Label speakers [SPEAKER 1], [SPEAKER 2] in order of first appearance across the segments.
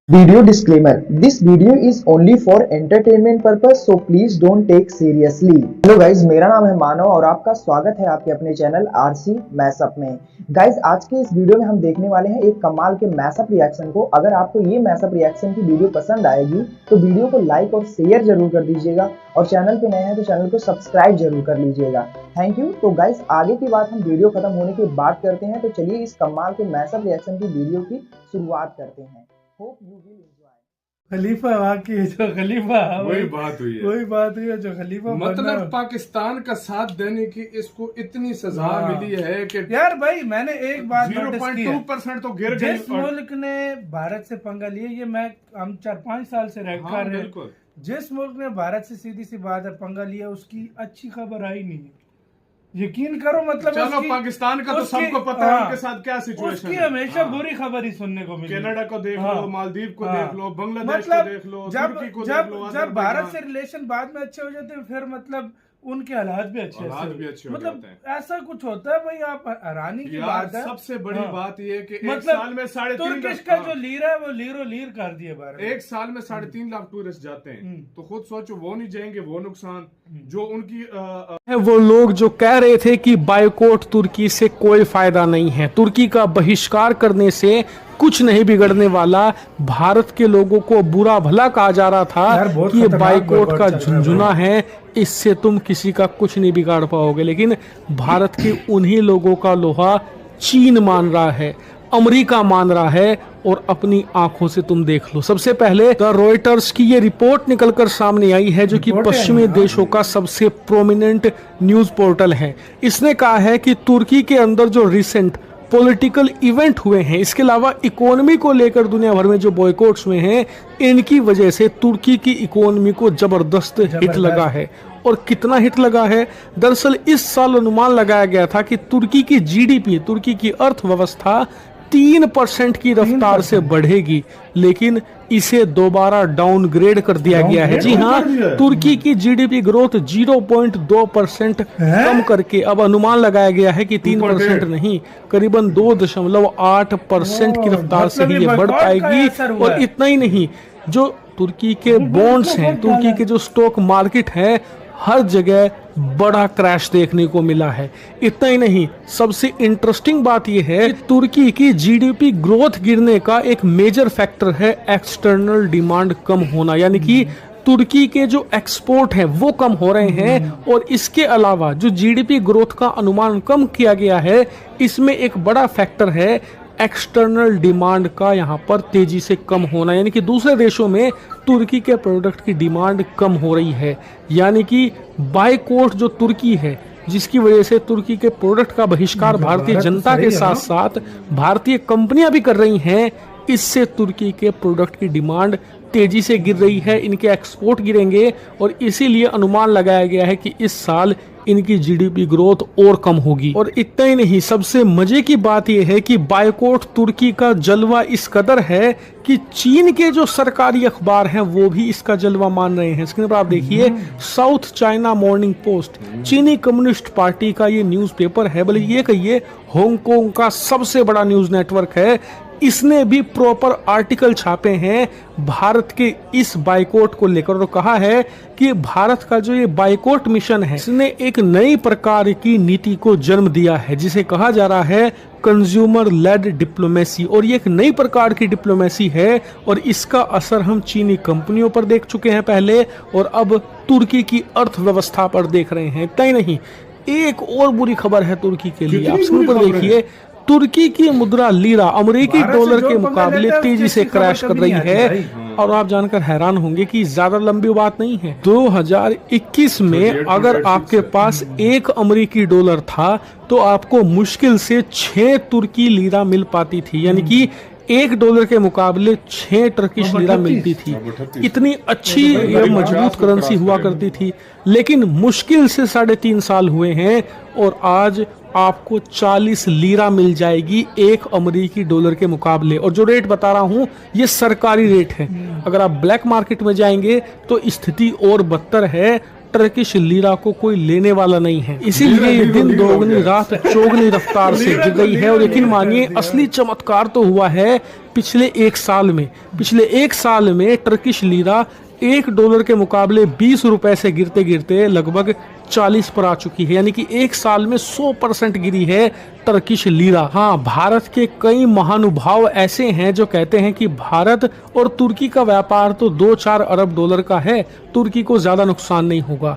[SPEAKER 1] Video disclaimer: This video is only for entertainment purpose, so please don't take seriously. Hello guys, मेरा नाम है मानव और आपका स्वागत है आपके अपने चैनल आरसी मैशअप में। गाइज, आज के इस वीडियो में हम देखने वाले हैं एक कमाल के मैशअप रिएक्शन को। अगर आपको ये मैशअप रिएक्शन की वीडियो पसंद आएगी तो वीडियो को लाइक और शेयर जरूर कर दीजिएगा और चैनल पे नए हैं तो चैनल को सब्सक्राइब जरूर कर लीजिएगा। Thank you. तो गाइज, आगे की बात हम वीडियो खत्म होने के बाद करते हैं, तो चलिए इस कमाल के मैशअप रिएक्शन की वीडियो की शुरुआत करते हैं। Hope you will enjoy.
[SPEAKER 2] खलीफा वाकई जो खलीफा
[SPEAKER 3] वही बात हुई है,
[SPEAKER 2] वही बात हुई है जो खलीफा
[SPEAKER 3] मतलब पाकिस्तान का साथ देने की इसको इतनी सजा मिली है कि
[SPEAKER 2] यार भाई मैंने एक बात
[SPEAKER 3] 0.2% तो गिर गई।
[SPEAKER 2] जिस मुल्क ने भारत से पंगा लिया, ये हम 4-5 साल से रह कर रहे हैं, जिस मुल्क ने भारत से सीधी सी बात है पंगा लिया उसकी अच्छी खबर आई नहीं है। यकीन करो, मतलब
[SPEAKER 3] चलो पाकिस्तान का तो सबको पता है उनके साथ क्या सिचुएशन है।
[SPEAKER 2] हमेशा बुरी खबर ही सुनने को मिली।
[SPEAKER 3] कनाडा को देख लो, मालदीव को देख लो, बांग्लादेश को देख लो, तुर्की को देख लो।
[SPEAKER 2] जब भारत से रिलेशन बाद में अच्छे हो जाते हैं फिर मतलब उनके हालात भी अच्छे
[SPEAKER 3] मतलब
[SPEAKER 2] ऐसा कुछ होता है भाई। आप हैरानी की बात है।
[SPEAKER 3] सबसे बड़ी बात यह कि
[SPEAKER 2] मतलब
[SPEAKER 3] एक साल में 3.5
[SPEAKER 2] लाख का जो लीर है वो लीर कर दिए भारत।
[SPEAKER 3] एक साल में 3.5 लाख टूरिस्ट जाते हैं, तो खुद सोचो वो नहीं जाएंगे, वो नुकसान जो उनकी
[SPEAKER 4] वो लोग जो कह रहे थे कि बायकॉट तुर्की से कोई फायदा नहीं है, तुर्की का बहिष्कार करने से कुछ नहीं बिगड़ने वाला, भारत के लोगों को बुरा भला कहा जा रहा था कि ये बायकॉट का झुंझुना है, इससे तुम किसी का कुछ नहीं बिगाड़ पाओगे। लेकिन भारत के उन्हीं लोगों का लोहा चीन मान रहा है, अमेरिका मान रहा है और अपनी आंखों से तुम देख लो। सबसे पहले द रॉयटर्स की ये रिपोर्ट निकलकर सामने आई है, जो कि पश्चिमी देशों का सबसे प्रोमिनेंट न्यूज पोर्टल है। इसने कहा है कि तुर्की के अंदर जो रिसेंट पॉलिटिकल इवेंट हुए हैं, इसके अलावा इकोनॉमी को लेकर दुनिया भर में जो बॉयकॉट्स हुए हैं, इनकी वजह से तुर्की की इकोनॉमी को जबरदस्त हिट लगा है। और कितना हिट लगा है? दरअसल इस साल अनुमान लगाया गया था कि तुर्की की जीडीपी, तुर्की की अर्थव्यवस्था 3% की रफ्तार से बढ़ेगी, लेकिन इसे दोबारा डाउनग्रेड कर दिया गया है। जी हाँ, तुर्की की जीडीपी ग्रोथ 0.2% कम करके अब अनुमान लगाया गया है कि 3% नहीं, करीबन 2.8% की रफ्तार से ही ये बढ़ पाएगी। और इतना ही नहीं, जो तुर्की के बॉन्ड्स हैं, तुर्की के जो स्टॉक मार्केट है, हर जगह बड़ा क्रैश देखने को मिला है। इतना ही नहीं, सबसे इंटरेस्टिंग बात यह है, तुर्की की जीडीपी ग्रोथ गिरने का एक मेजर फैक्टर है एक्सटर्नल डिमांड कम होना, यानी कि तुर्की के जो एक्सपोर्ट हैं वो कम हो रहे हैं। और इसके अलावा जो जीडीपी ग्रोथ का अनुमान कम किया गया है, इसमें एक बड़ा फैक्टर है एक्सटर्नल डिमांड का यहाँ पर तेजी से कम होना, यानी कि दूसरे देशों में तुर्की के प्रोडक्ट की डिमांड कम हो रही है। यानी कि बायकॉट जो तुर्की है, जिसकी वजह से तुर्की के प्रोडक्ट का बहिष्कार भारतीय जनता के साथ साथ भारतीय कंपनियां भी कर रही हैं, इससे तुर्की के प्रोडक्ट की डिमांड तेजी से गिर रही है, इनके एक्सपोर्ट गिरेंगे और इसीलिए अनुमान लगाया गया है कि इस साल इनकी जीडीपी ग्रोथ और कम होगी। और इतना ही नहीं, सबसे मजे की बात यह है कि बायकॉट तुर्की का जलवा इस कदर है कि चीन के जो सरकारी अखबार हैं वो भी इसका जलवा मान रहे हैं। स्क्रीन पर आप देखिए, साउथ चाइना मॉर्निंग पोस्ट, चीनी कम्युनिस्ट पार्टी का ये न्यूज़पेपर है, बल्कि ये कहिए हांगकांग का सबसे बड़ा न्यूज नेटवर्क है, इसने भी प्रॉपर आर्टिकल छापे हैं भारत के इस बायकॉट को लेकर और कहा है कि भारत का जो ये बायकॉट मिशन है, इसने एक नई प्रकार की नीति को जन्म दिया है, जिसे कहा जा रहा है कंज्यूमर लेड डिप्लोमेसी। और ये एक नई प्रकार की डिप्लोमेसी है और इसका असर हम चीनी कंपनियों पर देख चुके हैं पहले, और अब तुर्की की अर्थव्यवस्था पर देख रहे हैं। इतना ही नहीं, एक और बुरी खबर है तुर्की के लिए। आप स्क्रीन पर देखिए, तुर्की की मुद्रा लीरा अमेरिकी डॉलर के मुकाबले तेजी से क्रैश कर रही है। और आप जानकर हैरान होंगे कि ज्यादा लंबी बात नहीं है, 2021 में अगर आपके पास 1 अमेरिकी डॉलर था तो आपको मुश्किल से 6 तुर्की लीरा मिल पाती थी, यानी कि $1 के मुकाबले 6 टर्किश लीरा मिलती थी। इतनी अच्छी मजबूत करेंसी हुआ करती थी। लेकिन मुश्किल से 3.5 साल हुए हैं और आज आपको 40 लीरा मिल जाएगी 1 अमेरिकी डॉलर के मुकाबले। और जो रेट बता रहा हूँ ये सरकारी रेट है, अगर आप ब्लैक मार्केट में जाएंगे तो स्थिति और बदतर है। टर्किश लीरा को कोई लेने वाला नहीं है, इसीलिए ये दिन दोगुनी रात चौगुनी रफ्तार से गिर गई है। और यकीन मानिए, असली चमत्कार तो हुआ है पिछले एक साल में टर्किश लीरा $1 के मुकाबले 20 रुपए से गिरते गिरते लगभग 40 पर आ चुकी है, यानी कि एक साल में 100% गिरी है टर्किश लीरा। हाँ, भारत के कई महानुभाव ऐसे हैं जो कहते हैं कि भारत और तुर्की का व्यापार तो 2-4 अरब डॉलर का है, तुर्की को ज्यादा नुकसान नहीं होगा।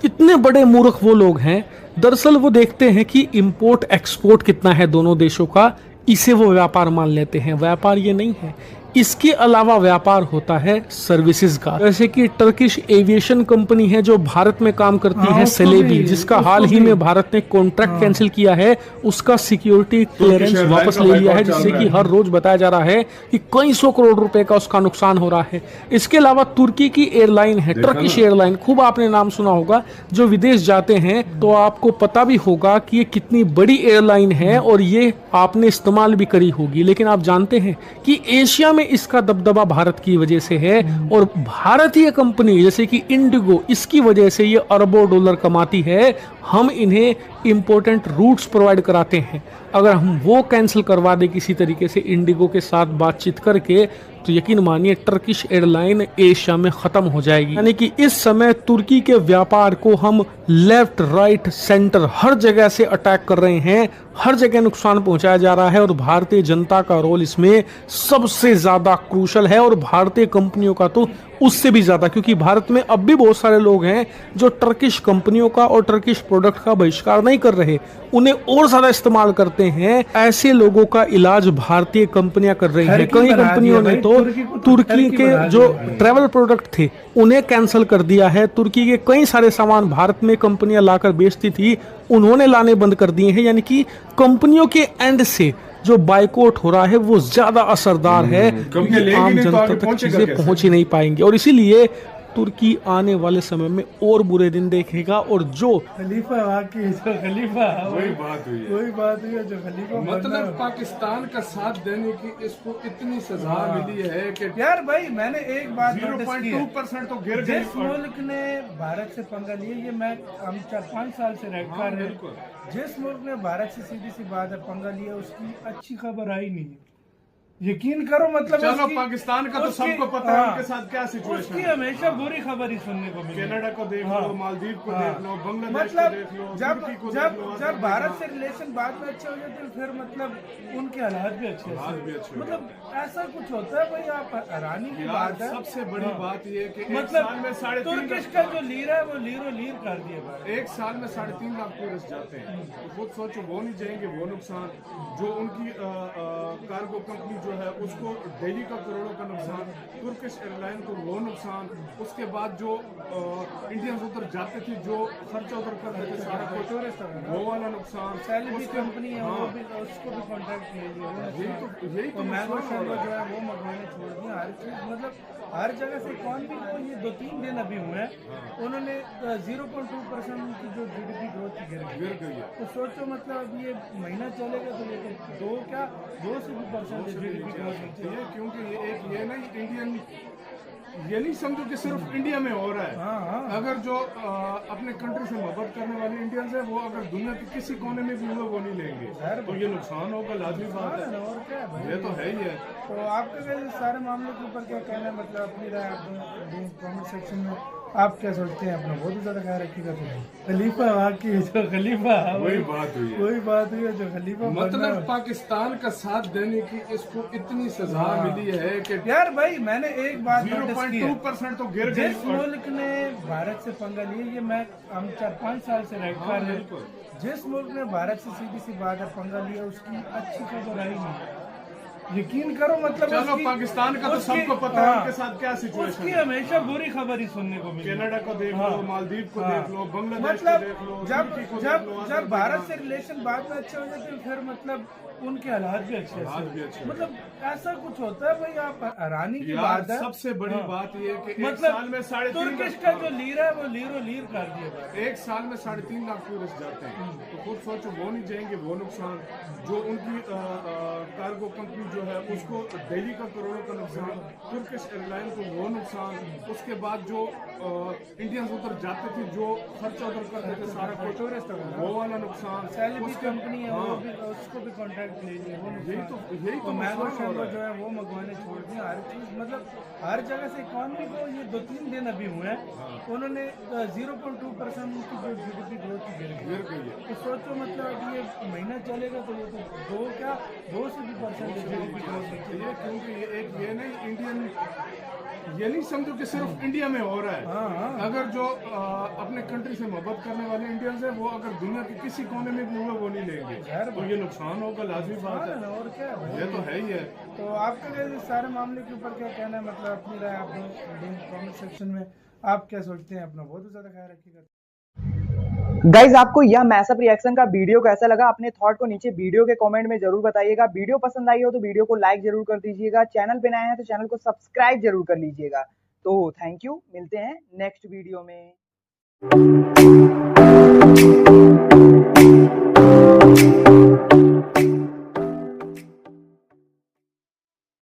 [SPEAKER 4] इतने बड़े मूर्ख वो लोग हैं। दरअसल वो देखते हैं कि इंपोर्ट एक्सपोर्ट कितना है दोनों देशों का, इसे वो व्यापार मान लेते हैं। व्यापार ये नहीं है, इसके अलावा व्यापार होता है सर्विसेज का। जैसे कि टर्किश एविएशन कंपनी है जो भारत में काम करती है, सेलेबी, जिसका हाल ही में भारत ने कॉन्ट्रैक्ट कैंसिल किया है, उसका सिक्योरिटी क्लियरेंस वापस ले लिया है, जिससे कि हर रोज बताया जा रहा है कि कई 100 करोड़ रुपए का उसका नुकसान हो रहा है। इसके अलावा तुर्की की एयरलाइन है, टर्किश एयरलाइन, खूब आपने नाम सुना होगा। जो विदेश जाते हैं तो आपको पता भी होगा कि ये कितनी बड़ी एयरलाइन है और ये आपने इस्तेमाल भी करी होगी। लेकिन आप जानते हैं कि एशिया में इसका दबदबा भारत की वजह से है, और भारतीय कंपनी जैसे कि इंडिगो, इसकी वजह से ये अरबों डॉलर कमाती है। हम इन्हें इंपॉर्टेंट रूट्स प्रोवाइड कराते हैं, अगर हम वो कैंसिल करवा दें किसी तरीके से इंडिगो के साथ बातचीत करके, तो यकीन मानिए टर्किश एयरलाइन एशिया में खत्म हो जाएगी। यानी कि इस समय तुर्की के व्यापार को हम लेफ्ट राइट सेंटर हर जगह से अटैक कर रहे हैं, हर जगह नुकसान पहुंचाया जा रहा है, और भारतीय जनता का रोल इसमें सबसे ज्यादा क्रूशल है, और भारतीय कंपनियों का तो उससे भी ज्यादा, क्योंकि भारत में अब भी बहुत सारे लोग हैं जो टर्किश कंपनियों का और टर्किश प्रोडक्ट का बहिष्कार नहीं कर रहे, उन्हें और ज्यादा इस्तेमाल करते हैं। ऐसे लोगों का इलाज भारतीय कंपनियां कर रही हैं। कई कंपनियों ने तो तुर्की के जो ट्रेवल प्रोडक्ट थे उन्हें कैंसिल कर दिया है। तुर्की के कई सारे सामान भारत में कंपनियां लाकर बेचती थी, उन्होंने लाने बंद कर दिए हैं। यानी कि कंपनियों के एंड से जो बाइकआउट हो रहा है वो ज्यादा असरदार है, क्योंकि आम जनता तक चीजें पहुंच ही नहीं पाएंगी, और इसीलिए तुर्की आने वाले समय में और बुरे दिन देखेगा। और जो
[SPEAKER 2] खलीफा वाकई जो खलीफा
[SPEAKER 3] वही बात हुई
[SPEAKER 2] है जो खलीफा,
[SPEAKER 3] मतलब पाकिस्तान का साथ देने की इसको इतनी सजा मिली है कि
[SPEAKER 2] यार भाई मैंने एक बात
[SPEAKER 3] 0.2% तो गिर गई।
[SPEAKER 2] जिस मुल्क ने भारत से पंगा लिया, ये मैं हम 4-5 साल से रहकर रहे, जिस मुल्क ने भारत से सीधी सी बात है पंगा लिया, उसकी अच्छी खबर आई नहीं है। यकीन करो, मतलब
[SPEAKER 3] चलो पाकिस्तान का तो सबको पता है उनके साथ क्या सिचुएशन है।
[SPEAKER 2] हमेशा बुरी खबर ही सुनने को मिली।
[SPEAKER 3] कनाडा को देख लो, मालदीव को देख लो, बांग्लादेश को देख लो, तुर्की को देख लो।
[SPEAKER 2] जब भारत से रिलेशन बाद में अच्छे हो जाते हैं, फिर मतलब उनके हालात भी अच्छे मतलब ऐसा कुछ होता है भाई। आप हैरानी की बात है।
[SPEAKER 3] सबसे बड़ी बात ये कि
[SPEAKER 2] मतलब
[SPEAKER 3] में 3.5
[SPEAKER 2] तुर्किश का जो लीर है वो लीर कर दिया।
[SPEAKER 3] एक साल में 3.5 लाख टूरिस्ट जाते हैं, तो खुद सोचो वो नहीं जाएंगे, वो नुकसान जो उनकी कार्गो कंपनी जो है उसको डेली का करोड़ों का नुकसान, तुर्किश एयरलाइन को वो नुकसान, उसके बाद जो इंडियंस उधर जाते थे जो खर्चा उधर करते थे सारा कुछ वो वाला नुकसान।
[SPEAKER 2] सेलेबी कंपनी है वो भी, उसको भी कॉन्ट्रैक्ट किया गया। यही तो मैंगो शर्मा जो है वो मंगवाने छोड़ दिया। हर चीज मतलब हर जगह से कौन भी वो, ये 2-3 दिन अभी हुए हैं, उन्होंने 0.2% की जो GDP ग्रोथ गिर गई है। तो सोचो मतलब अब ये महीना चलेगा तो ये तो 2 से भी % GDP ग्रोथ चाहिए, क्योंकि ये एक ये ना इंडियन, ये नहीं समझो कि सिर्फ इंडिया में हो रहा है। अगर जो अपने कंट्री से मोहब्बत करने वाले इंडियंस है वो अगर दुनिया के किसी कोने में भी हुए वो नहीं लेंगे, तो ये नुकसान होगा, लाजमी बात है। और क्या है भाई, ये तो है ही है। तो आपका सारे मामले के ऊपर क्या कहना है, मतलब अपनी राय आप कमेंट सेक्शन में आप क्या सोचते हैं? अपना बहुत ही ज्यादा ख्याल रखिएगा। खलीफा वाकई जो खलीफा, वही बात हुई है जो खलीफा,
[SPEAKER 3] मतलब पाकिस्तान का साथ देने की इसको इतनी सजा मिली है कि
[SPEAKER 2] यार भाई मैंने एक बात
[SPEAKER 3] 0.2% तो गिर गई।
[SPEAKER 2] जिस मुल्क ने भारत से पंगा लिया, ये मैं हम 4-5 साल से रहकर रहे, जिस मुल्क ने भारत से सीधी सी बात है पंगा लिया, उसकी अच्छी खबर आई नहीं। यकीन करो, मतलब
[SPEAKER 3] चलो पाकिस्तान का तो सबको पता है उनके साथ क्या सिचुएशन
[SPEAKER 2] उसकी हमेशा बुरी खबर ही सुनने को मिली।
[SPEAKER 3] कनाडा को देख लो, मालदीव को देख लो, बांग्लादेश को देख लो, तुर्की को देख लो।
[SPEAKER 2] जब भारत से रिलेशन बाद में अच्छे हो जाते हैं, फिर मतलब उनके हालात भी अच्छे मतलब ऐसा कुछ होता है भाई। आप हैरानी की बात है।
[SPEAKER 3] सबसे बड़ी बात ये कि
[SPEAKER 2] मतलब
[SPEAKER 3] एक साल में 3.5
[SPEAKER 2] तुर्किश का जो लीर है वो लीर कर दिया।
[SPEAKER 3] एक साल में 3.5 लाख टूरिस्ट जाते हैं, तो खुद सोचो वो नहीं जाएंगे, वो नुकसान जो उनकी कार्गो कंपनी जो है उसको दिल्ली का करोड़ों का नुकसान, तुर्किश एयरलाइन को वो नुकसान, उसके बाद जो इंडियंस उधर जाते थे जो खर्चा उधर करते थे सारा कुछ वो वाला नुकसान,
[SPEAKER 2] सैलरी कंपनी है वो भी, उसको भी कॉन्ट्रैक्ट ले लिया वो
[SPEAKER 3] यही तो
[SPEAKER 2] मैंगो
[SPEAKER 3] नुकसान हो
[SPEAKER 2] शैम्पू
[SPEAKER 3] रहा
[SPEAKER 2] जो है वो मंगवाने छोड़ दिया। हर चीज मतलब हर जगह से इकॉनमी को ये 2-3 दिन अभी हुए हैं, उन्होंने 0.2% की जो GDP ग्रोथ की
[SPEAKER 3] गिर गई है।
[SPEAKER 2] तो सोचो मतलब अब ये महीना चलेगा तो ये तो 2 से भी परसेंट GDP ग्रोथ
[SPEAKER 3] ये क्योंकि ये एक ये नहीं इंडियन, ये नहीं समझो कि सिर्फ इंडिया में हो रहा है। अगर जो अपने कंट्री से मोहब्बत करने वाले इंडियंस है वो अगर दुनिया के किसी कोने में भी हुए वो नहीं लेंगे, तो ये नुकसान होगा, लाजमी बात है।
[SPEAKER 2] और क्या है
[SPEAKER 3] ये तो है ही है।
[SPEAKER 2] तो आपका क्या इस सारे मामले के ऊपर क्या कहना है, मतलब अपनी राय आप कमेंट सेक्शन में आप क्या सोचते हैं, अपना बहुत ज़्यादा ख्याल रखिएगा।
[SPEAKER 1] गाइज आपको यह मैसअप रिएक्शन का वीडियो कैसा लगा, अपने थॉट को नीचे वीडियो के कमेंट में जरूर बताइएगा। वीडियो पसंद आई हो तो वीडियो को लाइक जरूर कर दीजिएगा, चैनल पे नए हैं तो चैनल को सब्सक्राइब जरूर कर लीजिएगा। तो थैंक यू, मिलते हैं नेक्स्ट वीडियो में।